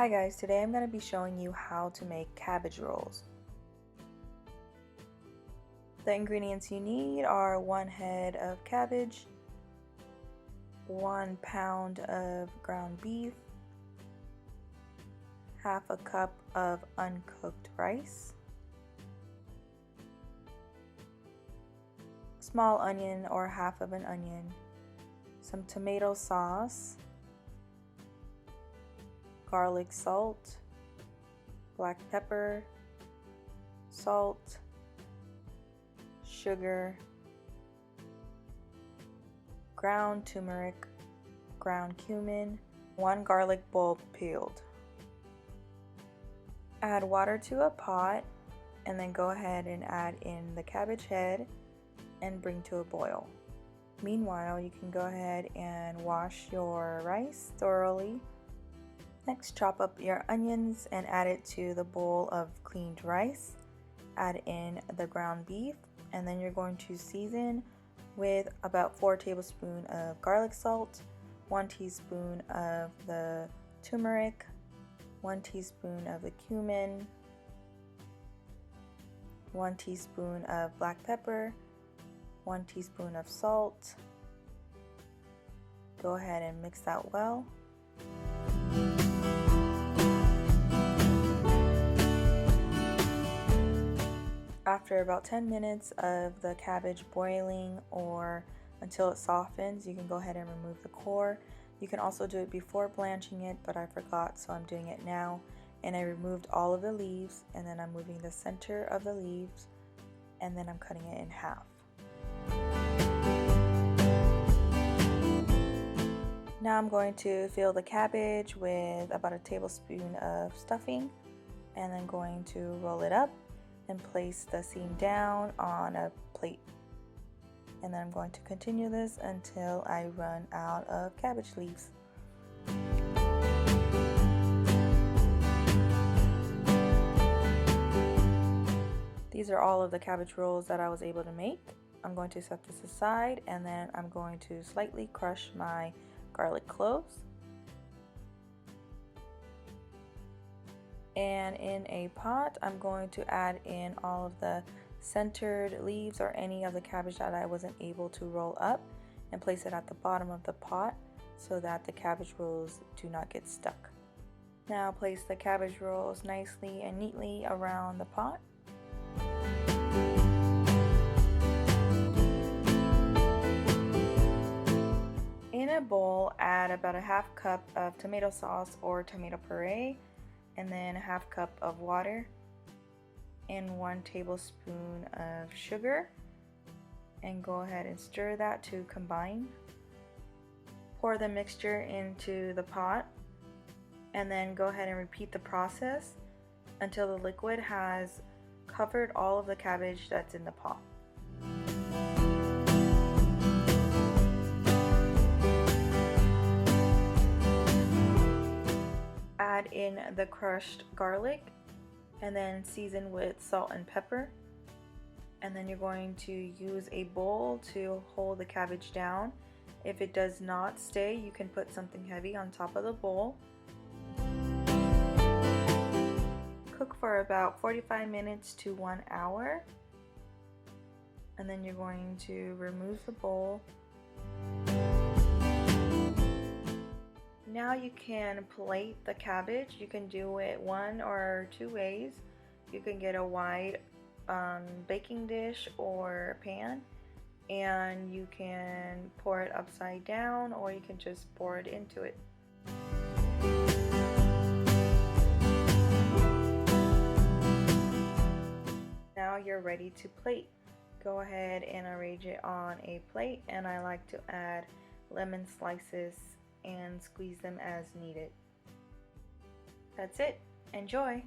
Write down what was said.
Hi guys, today I'm going to be showing you how to make cabbage rolls. The ingredients you need are 1 head of cabbage, 1 pound of ground beef, half a cup of uncooked rice, small onion or half of an onion, some tomato sauce, garlic salt, black pepper, salt, sugar, ground turmeric, ground cumin, 1 garlic bulb peeled. Add water to a pot and then go ahead and add in the cabbage head and bring to a boil. Meanwhile, you can go ahead and wash your rice thoroughly. Next, chop up your onions and add it to the bowl of cleaned rice. Add in the ground beef, and then you're going to season with about 4 tablespoons of garlic salt, 1 teaspoon of the turmeric, 1 teaspoon of the cumin, 1 teaspoon of black pepper, 1 teaspoon of salt. Go ahead and mix that well. After about 10 minutes of the cabbage boiling or until it softens, you can go ahead and remove the core. You can also do it before blanching it, but I forgot, so I'm doing it now. And I removed all of the leaves, and then I'm moving the center of the leaves, and then I'm cutting it in half. Now I'm going to fill the cabbage with about a tablespoon of stuffing, and then going to roll it up and place the seam down on a plate. And then I'm going to continue this until I run out of cabbage leaves. These are all of the cabbage rolls that I was able to make. I'm going to set this aside, and then I'm going to slightly crush my garlic cloves. And in a pot, I'm going to add in all of the centered leaves or any of the cabbage that I wasn't able to roll up, and place it at the bottom of the pot so that the cabbage rolls do not get stuck. Now place the cabbage rolls nicely and neatly around the pot. In a bowl, add about a half cup of tomato sauce or tomato puree, and then a half cup of water and 1 tablespoon of sugar, and go ahead and stir that to combine. Pour the mixture into the pot and then go ahead and repeat the process until the liquid has covered all of the cabbage that's in the pot. Add in the crushed garlic and then season with salt and pepper. And then you're going to use a bowl to hold the cabbage down. If it does not stay, you can put something heavy on top of the bowl. Cook for about 45 minutes to 1 hour. And then you're going to remove the bowl. Now you can plate the cabbage. You can do it 1 or 2 ways. You can get a wide baking dish or pan, and you can pour it upside down, or you can just pour it into it. Now you're ready to plate. Go ahead and arrange it on a plate, and I like to add lemon slices and squeeze them as needed. That's it. Enjoy!